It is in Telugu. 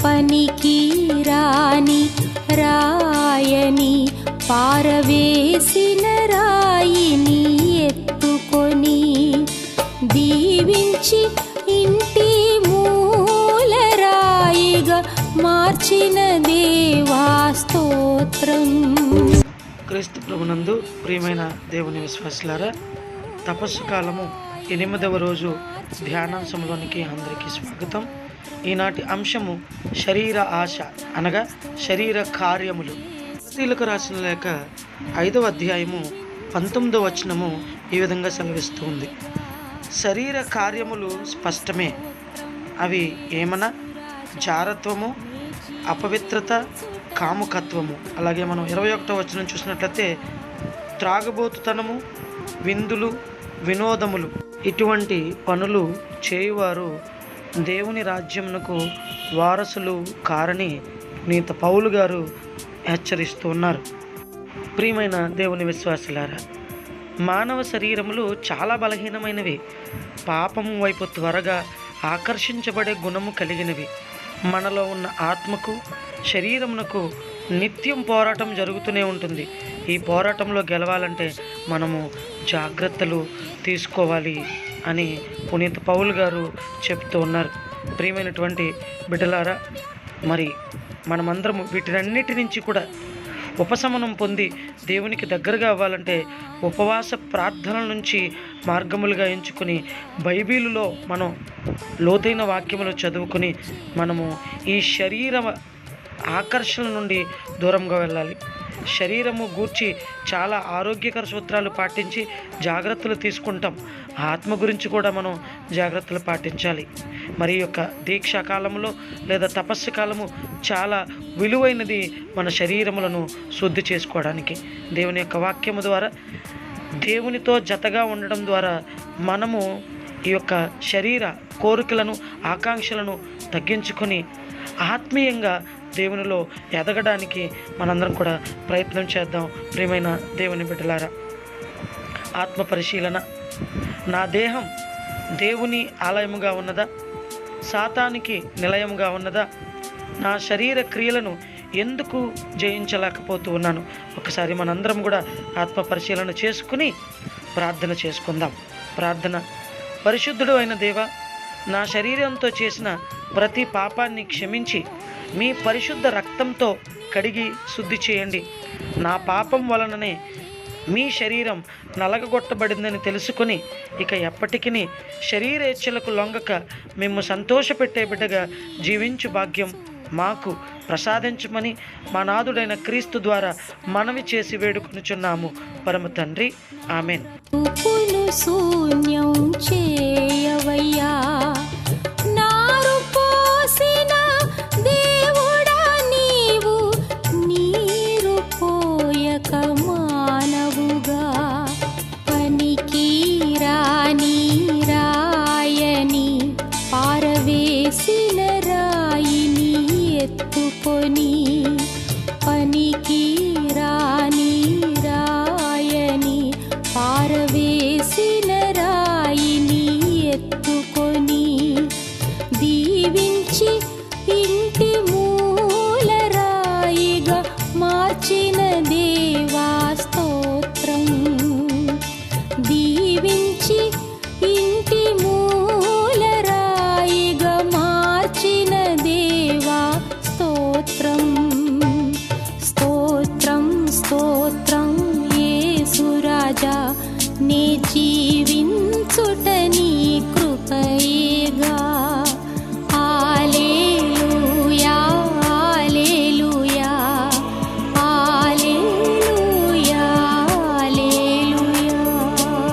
పనికి రాని రాయని పారవేసిన రాయిని ఎత్తుకొని దీవించి ఇంటి మూలరాయిగా మార్చిన దేవా స్తోత్రం. క్రీస్తు ప్రభునందు ప్రియమైన దేవుని విశ్వాసులారా, తపస్సు కాలము 8వ రోజు ధ్యానాంశంలోనికి అందరికీ స్వాగతం. ఈనాటి అంశము శరీర ఆశ అనగా శరీర కార్యములు. స్త్రీలకు రాసిన లేఖ 5వ అధ్యాయము 19వ వచనము ఈ విధంగా సెలవిస్తుంది. శరీర కార్యములు స్పష్టమే, అవి ఏమన్నా జారత్వము, అపవిత్రత, కాముకత్వము. అలాగే మనం 21వ వచనం చూసినట్లయితే త్రాగబోతుతనము, విందులు, వినోదములు. ఇటువంటి పనులు చేయువారు దేవుని రాజ్యమునకు వారసులు కారని పునీత పౌలు గారు హెచ్చరిస్తూ ఉన్నారు. ప్రియమైన దేవుని విశ్వాసులారా, మానవ శరీరములు చాలా బలహీనమైనవి, పాపము వైపు త్వరగా ఆకర్షించబడే గుణము కలిగినవి. మనలో ఉన్న ఆత్మకు శరీరమునకు నిత్యం పోరాటం జరుగుతూనే ఉంటుంది. ఈ పోరాటంలో గెలవాలంటే మనము జాగ్రత్తలు తీసుకోవాలి అని పునీత పౌలు గారు చెప్తూ ఉన్నారు. ప్రియమైనటువంటి బిడ్డలారా, మరి మనమందరము వీటినన్నిటి నుంచి కూడా ఉపశమనం పొంది దేవునికి దగ్గరగా అవ్వాలంటే ఉపవాస ప్రార్థనల నుంచి మార్గములుగా ఎంచుకుని బైబిలులో మనం లోతైన వాక్యములు చదువుకుని మనము ఈ శరీర ఆకర్షణ నుండి దూరంగా వెళ్ళాలి. శరీరము గూర్చి చాలా ఆరోగ్యకర సూత్రాలు పాటించి జాగ్రత్తలు తీసుకుంటాం. ఆత్మ గురించి కూడా మనం జాగ్రత్తలు పాటించాలి. మరి యొక్క దీక్షా కాలంలో లేదా తపస్సు కాలము చాలా విలువైనది మన శరీరములను శుద్ధి చేసుకోవడానికి. దేవుని యొక్క వాక్యము ద్వారా దేవునితో జతగా ఉండడం ద్వారా మనము ఈ యొక్క శరీర కోరికలను ఆకాంక్షలను తగ్గించుకొని ఆత్మీయంగా దేవునిలో ఎదగడానికి మనందరం కూడా ప్రయత్నం చేద్దాం. ప్రియమైన దేవుని బిడ్డలారా, ఆత్మ పరిశీలన. నా దేహం దేవుని ఆలయముగా ఉన్నదా, సాతానికి నిలయముగా ఉన్నదా? నా శరీర క్రియలను ఎందుకు జయించలేకపోతూ ఉన్నాను? ఒకసారి మనందరం కూడా ఆత్మ పరిశీలన చేసుకుని ప్రార్థన చేసుకుందాం. ప్రార్థన. పరిశుద్ధుడు అయిన దేవా, నా శరీరంతో చేసిన ప్రతి పాపాన్ని క్షమించి మీ పరిశుద్ధ రక్తంతో కడిగి శుద్ధి చేయండి. నా పాపం వలననే మీ శరీరం నలగగొట్టబడిందని తెలుసుకొని ఇక ఎప్పటికీ శరీరేచ్ఛలకు లొంగక మేము సంతోషపెట్టే బిడ్డగా జీవించు భాగ్యం మాకు ప్రసాదించమని మా నాథుడైన క్రీస్తు ద్వారా మనవి చేసి వేడుకొనుచున్నాము పరమ తండ్రి. ఆమెన్. పనికి రాని రాయని పారవేసిన రాయిని ఎత్తుకొని దీవించి ఇంటి మూలరాయిగా మార్చిన దేవా స్తోత్రం. దీవించి ఇంటి మూలరాయిగా మార్చిన దేవా స్తోత్రం. స్తోత్రం స్తోత్రం యేసు రాజా, నే జీవించుట